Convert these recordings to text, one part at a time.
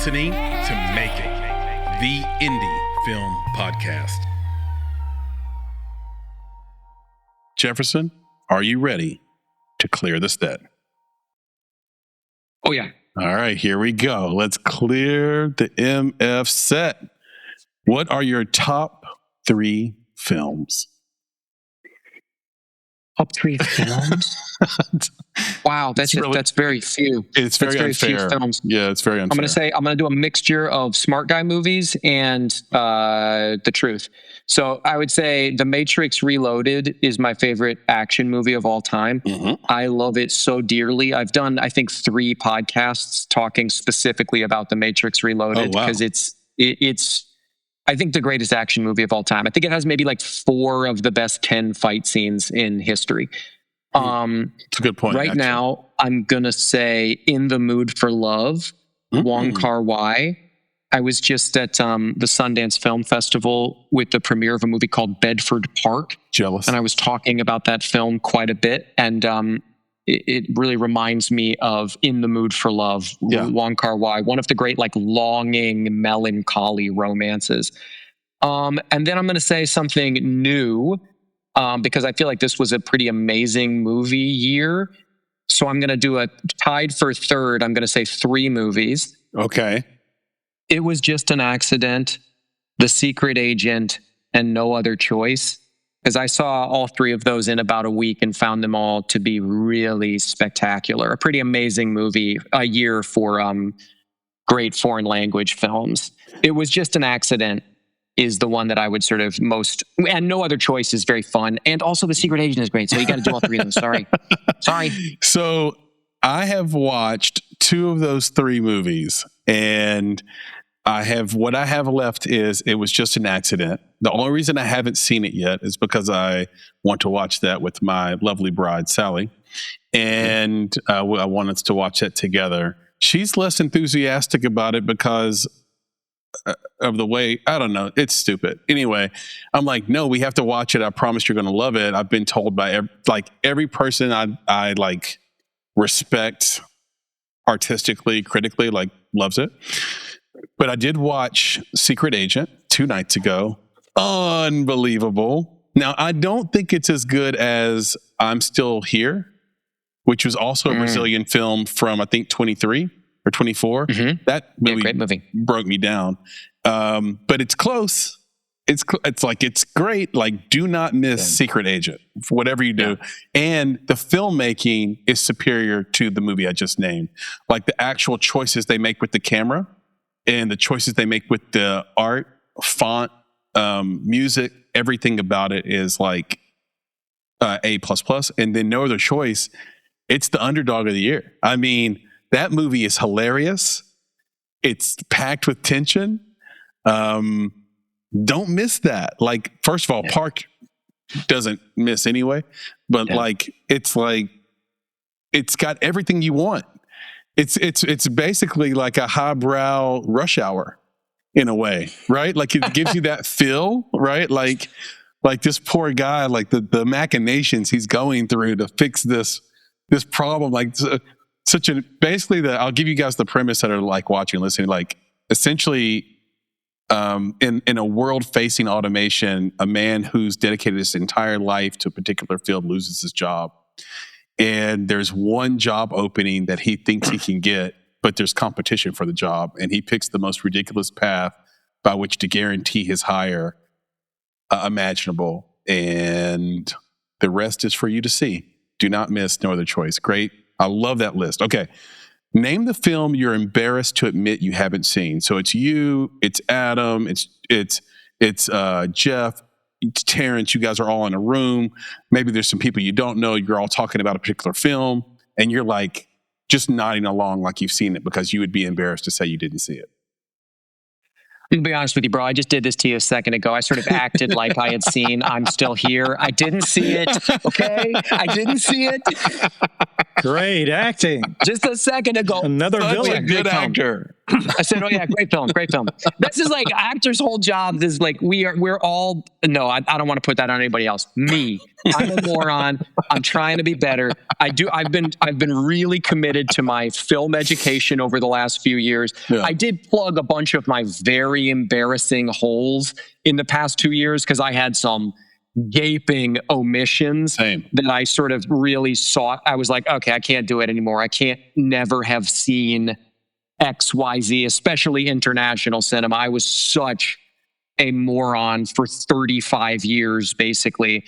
listening to Make It, the indie film podcast. Jefferson, are you ready to clear the set? Oh, yeah. All right, here we go. Let's clear the MF set. What are your top 3 films? Top 3 films? Wow, that's very few. It's very unfair. Few films. Yeah, it's very unfair. I'm going to do a mixture of smart guy movies and The Truth. So I would say The Matrix Reloaded is my favorite action movie of all time. Mm-hmm. I love it so dearly. I've done, I think, 3 podcasts talking specifically about The Matrix Reloaded because it's I think the greatest action movie of all time. I think it has maybe like 4 of the best 10 fight scenes in history. It's a good point. Right now, I'm going to say In the Mood for Love, Wong Kar-Wai. I was just at the Sundance Film Festival with the premiere of a movie called Bedford Park. Jealous. And I was talking about that film quite a bit. And it really reminds me of In the Mood for Love, Wong Kar-Wai, one of the great longing, melancholy romances. And then I'm going to say something new because I feel like this was a pretty amazing movie year. So I'm going to do a tied for third. I'm going to say 3 movies. Okay. It Was Just an Accident, The Secret Agent, and No Other Choice. Because I saw all 3 of those in about a week and found them all to be really spectacular. A pretty amazing movie, a year for great foreign language films. It Was Just an Accident is the one that I would sort of most... And No Other Choice is very fun. And also The Secret Agent is great. So you got to do all 3 of them. Sorry. So I have watched 2 of those 3 movies. And what I have left is It Was Just an Accident. The only reason I haven't seen it yet is because I want to watch that with my lovely bride, Sally. And I want us to watch that together. She's less enthusiastic about it because of the way, I don't know, it's stupid. Anyway, I'm like, no, we have to watch it. I promise you're going to love it. I've been told by every person I respect artistically, critically, loves it. But I did watch Secret Agent 2 nights ago. Unbelievable. Now, I don't think it's as good as I'm Still Here, which was also a Brazilian film from, I think, 23 or 24. Mm-hmm. That movie, great movie broke me down. But it's close. It's great. Do not miss Secret Agent, whatever you do. Yeah. And the filmmaking is superior to the movie I just named. The actual choices they make with the camera and the choices they make with the art, font, music, everything about it is A++. And then No Other Choice, it's the underdog of the year. I mean, that movie is hilarious. It's packed with tension. Don't miss that. First of all, Park doesn't miss anyway, but it's got everything you want. It's basically like a highbrow Rush Hour in a way, right? It gives you that feel, right? Like this poor guy, the machinations he's going through to fix this problem, I'll give you guys the premise that are watching and listening, essentially in a world facing automation, a man who's dedicated his entire life to a particular field loses his job. And there's one job opening that he thinks he can get, but there's competition for the job. And he picks the most ridiculous path by which to guarantee his hire imaginable. And the rest is for you to see. Do not miss No Other Choice. Great. I love that list. Okay. Name the film you're embarrassed to admit you haven't seen. So it's you, it's Adam, it's Jeff, it's Terrence. You guys are all in a room. Maybe there's some people you don't know. You're all talking about a particular film, and you're just nodding along like you've seen it because you would be embarrassed to say you didn't see it. I'm going to be honest with you, bro. I just did this to you a second ago. I sort of acted like I had seen I'm Still Here. I didn't see it, okay? I didn't see it. Great acting. Just a second ago. Another Such a villain. good actor. I said, "Oh yeah, great film. This is like actors' whole job is like we're all no. I don't want to put that on anybody else. Me, I'm a moron. I'm trying to be better. I've been really committed to my film education over the last few years. Yeah. I did plug a bunch of my very embarrassing holes in the past 2 years because I had some gaping omissions Same. that I sort of really saw. I was like, okay, I can't do it anymore. I can't never have seen XYZ, especially international cinema. I was such a moron for 35 years, basically.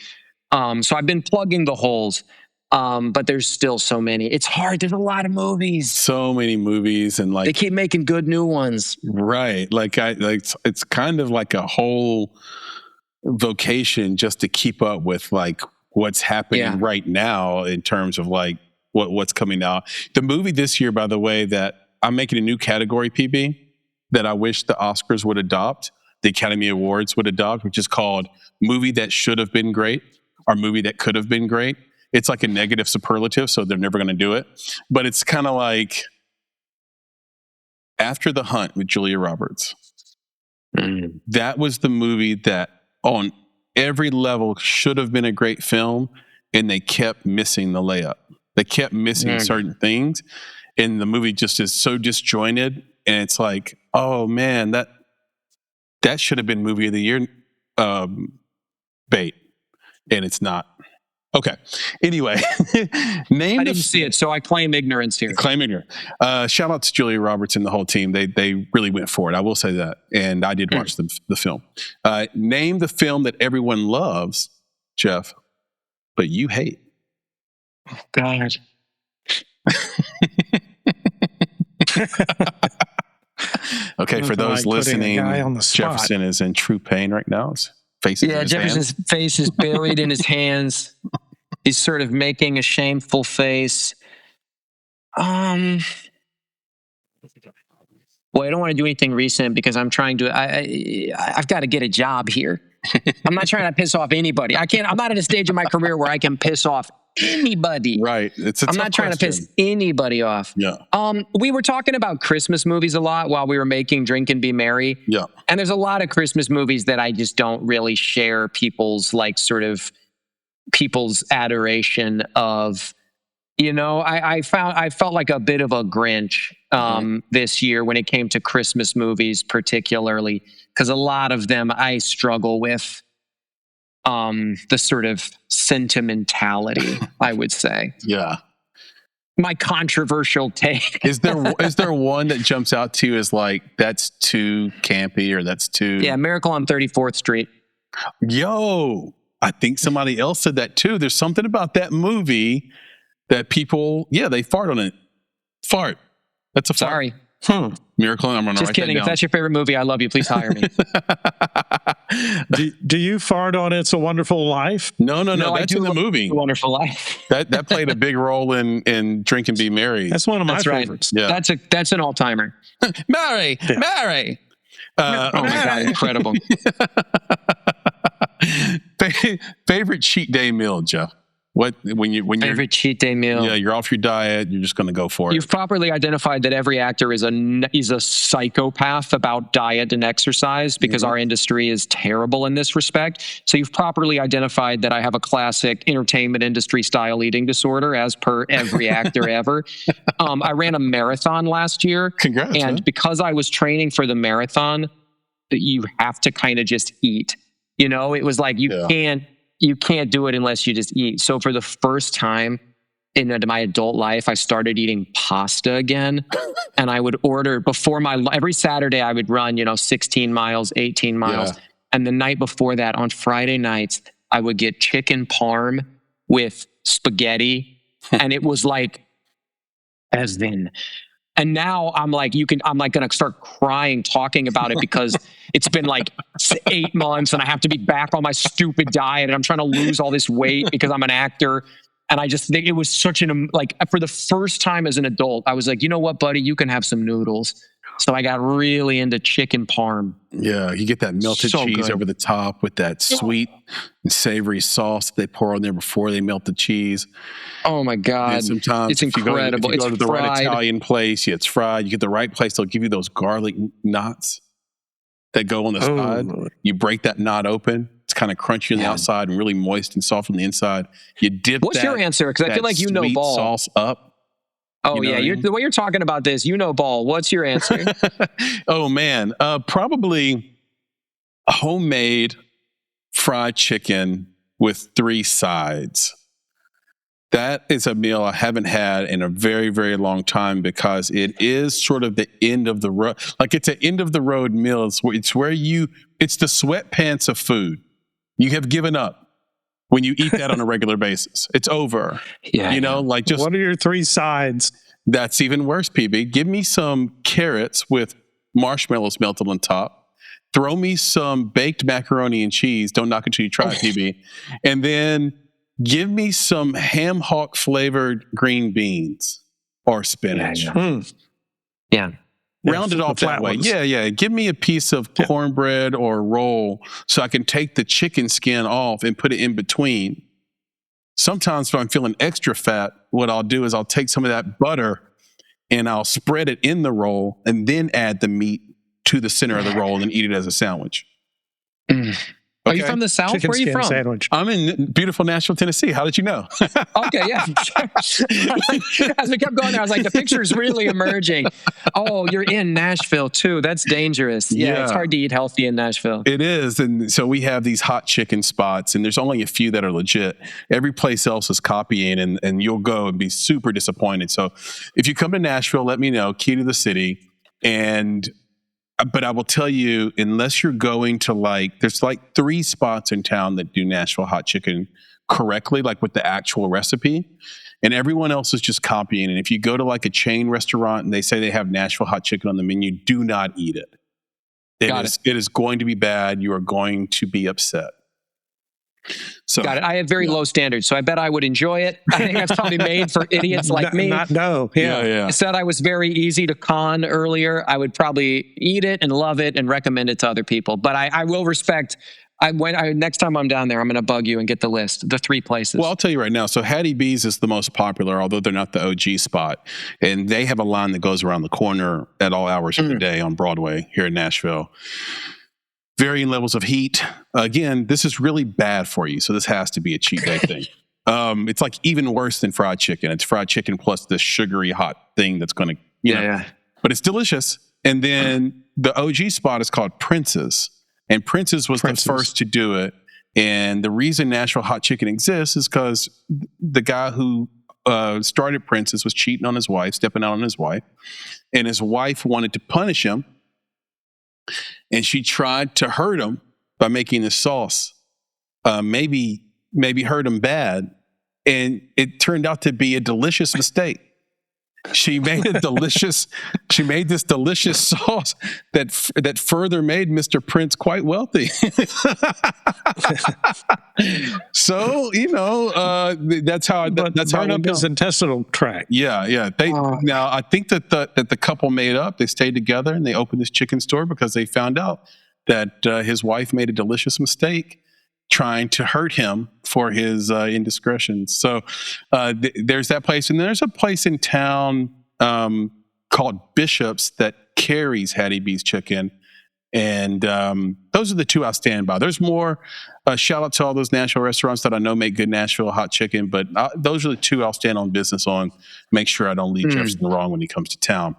So I've been plugging the holes, but there's still so many. It's hard. There's a lot of movies. So many movies, and They keep making good new ones. right. It's kind of like a whole vocation just to keep up with like what's happening right now in terms of like what's coming out. The movie this year, by the way, that I'm making a new category, PB, that I wish the Oscars would adopt, the Academy Awards would adopt, which is called movie that should have been great or movie that could have been great. It's like a negative superlative, so they're never going to do it. But it's kind of like After the Hunt with Julia Roberts. That was the movie that on every level should have been a great film, and they kept missing the layup. They kept missing certain things. And the movie just is so disjointed, and it's like, oh man, that should have been movie of the year bait, and it's not. Okay. Anyway, I didn't see it, so I claim ignorance here. Claim ignorant. Shout out to Julia Roberts and the whole team. They really went for it. I will say that, and I did watch the film. Name the film that everyone loves, Jeff, but you hate. Oh, God. Okay, for those listening, Jefferson is in true pain right now. His face is in his Jefferson's hands. face is buried in his hands. He's sort of making a shameful face. Boy, I don't want to do anything recent because I'm trying to. I've got to get a job here. I'm not trying to piss off anybody. I'm not at a stage in my career where I can piss off anybody. Right. I'm not trying to piss anybody off. Yeah. We were talking about Christmas movies a lot while we were making Drink and Be Merry. Yeah. And there's a lot of Christmas movies that I just don't really share people's adoration of. I felt like a bit of a Grinch this year when it came to Christmas movies, particularly because a lot of them I struggle with the sort of sentimentality, I would say. Yeah. My controversial take. Is there one that jumps out to you as like that's too campy or that's too? Yeah, Miracle on 34th Street. Yo, I think somebody else said that too. There's something about that movie that people, they fart on it. Fart. That's a fart. Sorry. Miracle. I'm going to Just write kidding. that If down. that's your favorite movie, I love you. Please hire me. Do you fart on It's a Wonderful Life? No. That's in the movie. It's a Wonderful Life. That played a big role in Drink and Be Merry. That's one of my That's right. favorites. Yeah. That's an all-timer. Mary. Oh my God, incredible. Favorite cheat day meal, Jeff? When you're Favorite cheat day meal? Yeah, you're off your diet. You're just going to go for it. You've properly identified that every actor is a psychopath about diet and exercise because our industry is terrible in this respect. So you've properly identified that I have a classic entertainment industry style eating disorder, as per every actor ever. I ran a marathon last year. Congrats. And because I was training for the marathon, you have to kind of just eat. It was like you can't do it unless you just eat. So for the first time in my adult life, I started eating pasta again. And I would order every Saturday I would run, 16 miles, 18 miles. Yeah. And the night before that, on Friday nights, I would get chicken parm with spaghetti. And it was like, as in. And now I'm like going to start crying talking about it because it's been like 8 months and I have to be back on my stupid diet and I'm trying to lose all this weight because I'm an actor. And I just think it was such for the first time as an adult, I was like, you know what, buddy, you can have some noodles. So I got really into chicken parm. Yeah, you get that melted So cheese good. over the top with that sweet and savory sauce that they pour on there before they melt the cheese. Oh my God. And sometimes It's if you go incredible. to the right fried. Italian place, it's fried. You get the right place, they'll give you those garlic knots that go on the side. You break that knot open. It's kind of crunchy on the outside and really moist and soft on the inside. You dip What's your answer? Because I feel like you know sweet ball. sauce up. Oh, You know yeah. what I mean? The way you're talking about this, you know ball. What's your answer? Oh, man. Probably homemade fried chicken with 3 sides. That is a meal I haven't had in a very, very long time because it is sort of the end of the road. Like it's an end of the road meal. It's the sweatpants of food. You have given up when you eat that on a regular basis. It's over. Yeah. Like just What are your 3 sides? that's even worse, PB. Give me some carrots with marshmallows melted on top. Throw me some baked macaroni and cheese. Don't knock it till you try it, PB. And then give me some ham hock flavored green beans or spinach. Yeah. Round it off the that flat way. ones. Yeah. Give me a piece of cornbread or a roll so I can take the chicken skin off and put it in between. Sometimes if I'm feeling extra fat, what I'll do is I'll take some of that butter and I'll spread it in the roll and then add the meat to the center of the roll and eat it as a sandwich. Are you from the South? Chicken Where are you skin from? sandwich. I'm in beautiful Nashville, Tennessee. How did you know? Okay, yeah. As we kept going there, I was like, the picture's really emerging. Oh, you're in Nashville too. That's dangerous. Yeah, it's hard to eat healthy in Nashville. It is. And so we have these hot chicken spots, and there's only a few that are legit. Every place else is copying, and you'll go and be super disappointed. So if you come to Nashville, let me know. Key to the city. But I will tell you, unless you're going to there's 3 spots in town that do Nashville hot chicken correctly, like with the actual recipe, and everyone else is just copying. And if you go to a chain restaurant and they say they have Nashville hot chicken on the menu, do not eat it. It is going to be bad. You are going to be upset. So, Got it. I have very low standards, so I bet I would enjoy it. I think that's probably made for idiots like me. Yeah. I said I was very easy to con earlier. I would probably eat it and love it and recommend it to other people. But I will respect. Next time I'm down there, I'm going to bug you and get the list, the 3 places. Well, I'll tell you right now. So Hattie B's is the most popular, although they're not the OG spot. And they have a line that goes around the corner at all hours of the day on Broadway here in Nashville. Varying levels of heat. Again, this is really bad for you. So this has to be a cheat day thing. It's even worse than fried chicken. It's fried chicken plus this sugary hot thing that's going to, yeah. But it's delicious. And then the OG spot is called Prince's. And Prince's was the first to do it. And the reason Nashville hot chicken exists is because the guy who started Prince's was cheating on his wife, stepping out on his wife. And his wife wanted to punish him. And she tried to hurt him by making this sauce. Maybe hurt him bad. And it turned out to be a delicious mistake. She made this delicious sauce that further made Mr. Prince quite wealthy. So that's how burn up his intestinal tract. Yeah. Now I think that the couple made up. They stayed together and they opened this chicken store because they found out that his wife made a delicious mistake trying to hurt him for his indiscretions. So there's that place. And there's a place in town called Bishop's that carries Hattie B's chicken. And those are the 2 I stand by. There's more. Shout out to all those Nashville restaurants that I know make good Nashville hot chicken. But those are the 2 I'll stand on business on. Make sure I don't lead Jefferson wrong when he comes to town.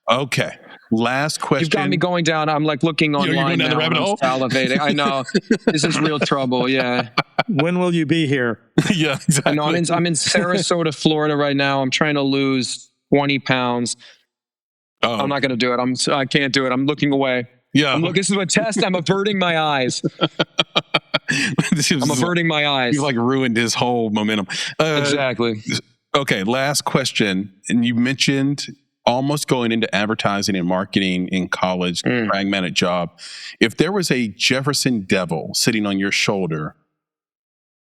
Okay. Last question. You've got me going down. I'm looking online going down now. the rabbit hole? I'm salivating. I know. This is real trouble. Yeah. When will you be here? Yeah, exactly. No, I'm in Sarasota, Florida right now. I'm trying to lose 20 pounds. Oh. I'm not going to do it. I can't do it. I'm looking away. Yeah. This is a test. I'm averting my eyes. I'm averting my eyes. You ruined his whole momentum. Exactly. Okay, last question. And you mentioned almost going into advertising and marketing in college, pragmatic job. If there was a Jefferson devil sitting on your shoulder,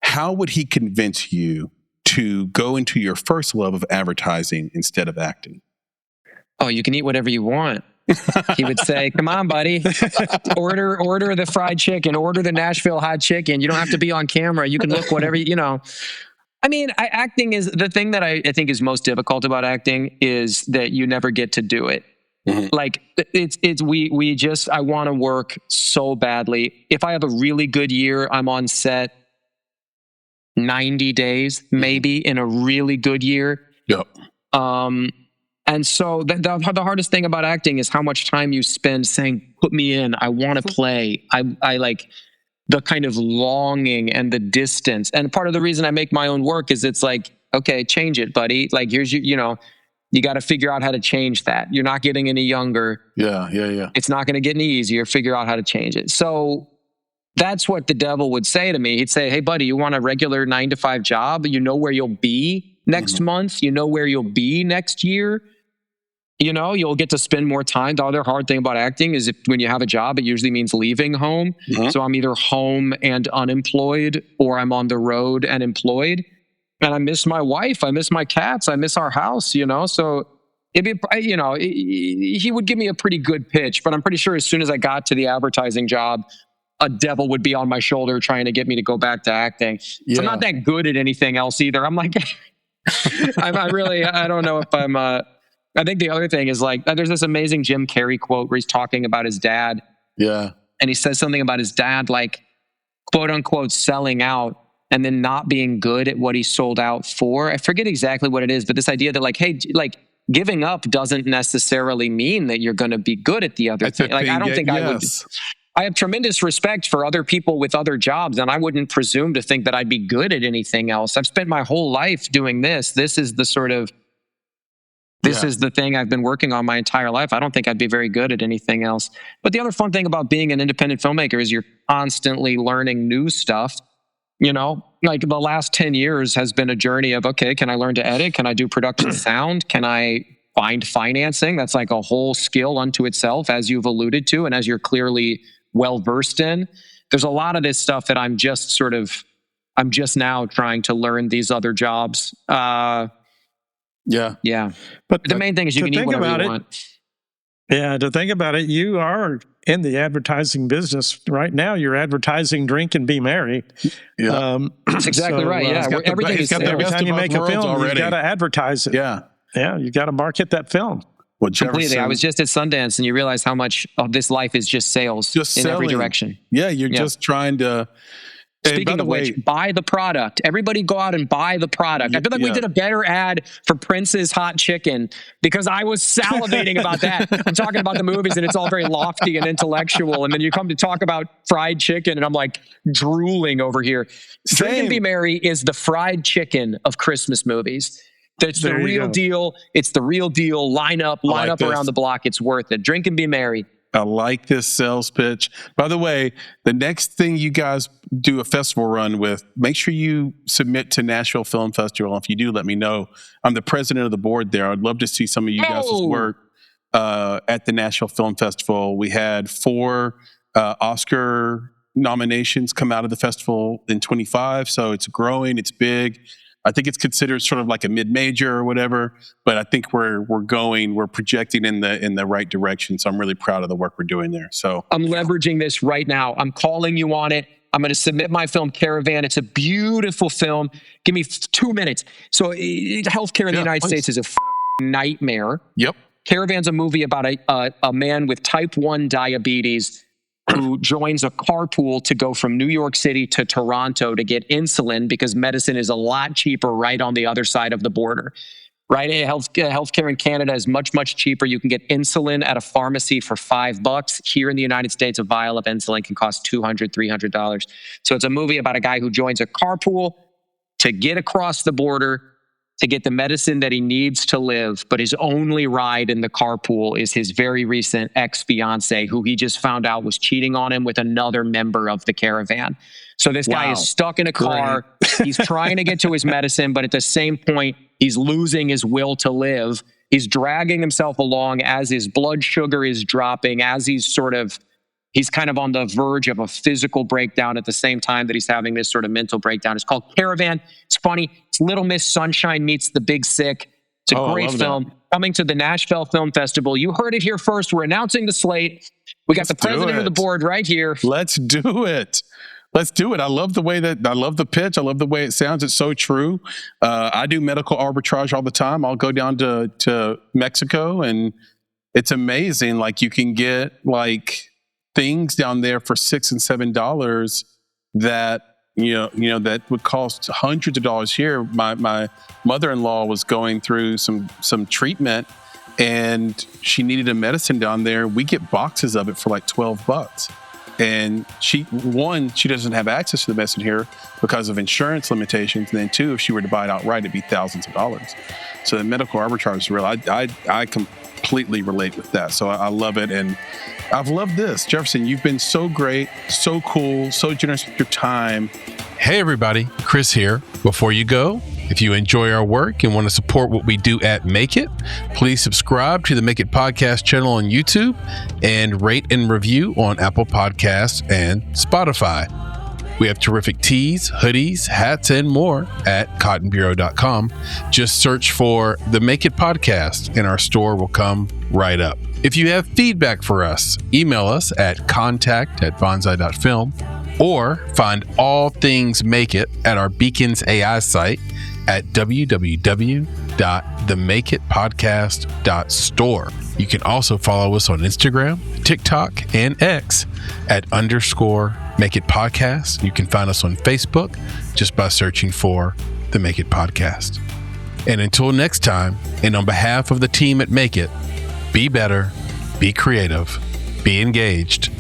how would he convince you to go into your first love of advertising instead of acting? Oh, you can eat whatever you want. He would say, "Come on, buddy, order the fried chicken, order the Nashville hot chicken. You don't have to be on camera. You can look whatever you know." I mean, acting is the thing that I think is most difficult about acting is that you never get to do it. Mm-hmm. Like we just, I want to work so badly. If I have a really good year, I'm on set 90 days, maybe in a really good year. Yep. And so the hardest thing about acting is how much time you spend saying, "Put me in. I want to play." I like the kind of longing and the distance. And part of the reason I make my own work is it's like, okay, change it, buddy. Like here's you got to figure out how to change that. You're not getting any younger. Yeah. It's not going to get any easier. Figure out how to change it. So that's what the devil would say to me. He'd say, "Hey, buddy, you want a regular 9-to-5 job? You know where you'll be next month. You know where you'll be next year. You'll get to spend more time." The other hard thing about acting is when you have a job, it usually means leaving home. Mm-hmm. So I'm either home and unemployed, or I'm on the road and employed. And I miss my wife. I miss my cats. I miss our house, So he would give me a pretty good pitch, but I'm pretty sure as soon as I got to the advertising job, a devil would be on my shoulder trying to get me to go back to acting. Yeah. So I'm not that good at anything else either. I'm like, I don't know if I'm, I think the other thing is like, there's this amazing Jim Carrey quote where he's talking about his dad. Yeah. And he says something about his dad, like, quote unquote, selling out and then not being good at what he sold out for. I forget exactly what it is, but this idea that like, hey, like giving up doesn't necessarily mean that you're going to be good at the other thing. Like, I don't think I would. I have tremendous respect for other people with other jobs, and I wouldn't presume to think that I'd be good at anything else. I've spent my whole life doing this. This is the sort of, this is the thing I've been working on my entire life. I don't think I'd be very good at anything else. But the other fun thing about being an independent filmmaker is you're constantly learning new stuff. Like the last 10 years has been a journey of, okay, can I learn to edit? Can I do production sound? Can I find financing? That's like a whole skill unto itself, as you've alluded to, and as you're clearly well-versed in. There's a lot of this stuff that I'm just now trying to learn these other jobs. Yeah. But the main thing is you can eat whatever you want. Yeah, to think about it, you are in the advertising business right now. You're advertising "Drink and Be Merry." Yeah, that's exactly right. Yeah, everything is every time you make a film, you've got to advertise it. Yeah, you got to market that film. Well, completely. I was just at Sundance, and you realize how much of this life is just sales, in every direction. Yeah, you're just trying to. Speaking of which, buy the product. Everybody go out and buy the product. I feel like we did a better ad for Prince's hot chicken because I was salivating about that. I'm talking about the movies and it's all very lofty and intellectual. And then you come to talk about fried chicken and I'm like drooling over here. Drink and Be Merry is the fried chicken of Christmas movies. It's the real deal. It's the real deal. Line up around the block. It's worth it. Drink and Be Merry. I like this sales pitch. By the way, the next thing you guys do a festival run with, make sure you submit to Nashville Film Festival. If you do, let me know. I'm the president of the board there. I'd love to see some of you guys' work at the Nashville Film Festival. We had 4 Oscar nominations come out of the festival in 25, so it's growing, it's big. I think it's considered sort of like a mid-major or whatever, but I think we're projecting in the right direction. So I'm really proud of the work we're doing there. So I'm leveraging this right now. I'm calling you on it. I'm going to submit my film Caravan. It's a beautiful film. Give me 2 minutes. So healthcare in the United States is a nightmare. Yep. Caravan's a movie about a man with type 1 diabetes who joins a carpool to go from New York City to Toronto to get insulin because medicine is a lot cheaper right on the other side of the border. Right? Healthcare in Canada is much, much cheaper. You can get insulin at a pharmacy for $5. Here in the United States, a vial of insulin can cost $200, $300. So it's a movie about a guy who joins a carpool to get across the border to get the medicine that he needs to live, but his only ride in the carpool is his very recent ex-fiance, who he just found out was cheating on him with another member of the Caravan. So this guy is stuck in a car. He's trying to get to his medicine, but at the same point, he's losing his will to live. He's dragging himself along as his blood sugar is dropping, as he's kind of on the verge of a physical breakdown at the same time that he's having this sort of mental breakdown. It's called Caravan. It's funny. It's Little Miss Sunshine meets The Big Sick. It's a great film. coming to the Nashville Film Festival. You heard it here first. We're announcing the slate. We got the president of the board right here. Let's do it. Let's do it. I love the pitch. I love the way it sounds. It's so true. I do medical arbitrage all the time. I'll go down to Mexico, and it's amazing. Like, you can get like things down there for $6 and $7 that that would cost hundreds of dollars here. My mother-in-law was going through some treatment, and she needed a medicine down there. We get boxes of it for like $12. And she doesn't have access to the medicine here because of insurance limitations. And then two, if she were to buy it outright, it'd be thousands of dollars. So the medical arbitrage is real. I completely relate with that. So I love it. And I've loved this. Jefferson, you've been so great, so cool, so generous with your time. Hey everybody, Chris here. Before you go, if you enjoy our work and want to support what we do at Make It, please subscribe to the Make It Podcast channel on YouTube and rate and review on Apple Podcasts and Spotify. We have terrific tees, hoodies, hats, and more at cottonbureau.com. Just search for the Make It Podcast and our store will come right up. If you have feedback for us, email us at contact@bonsai.film or find all things Make It at our Beacons AI site at www.themakeitpodcast.store. You can also follow us on Instagram, TikTok, and X at _Make It Podcast. You can find us on Facebook just by searching for The Make It Podcast. And until next time, and on behalf of the team at Make It, be better, be creative, be engaged,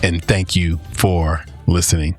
and thank you for listening.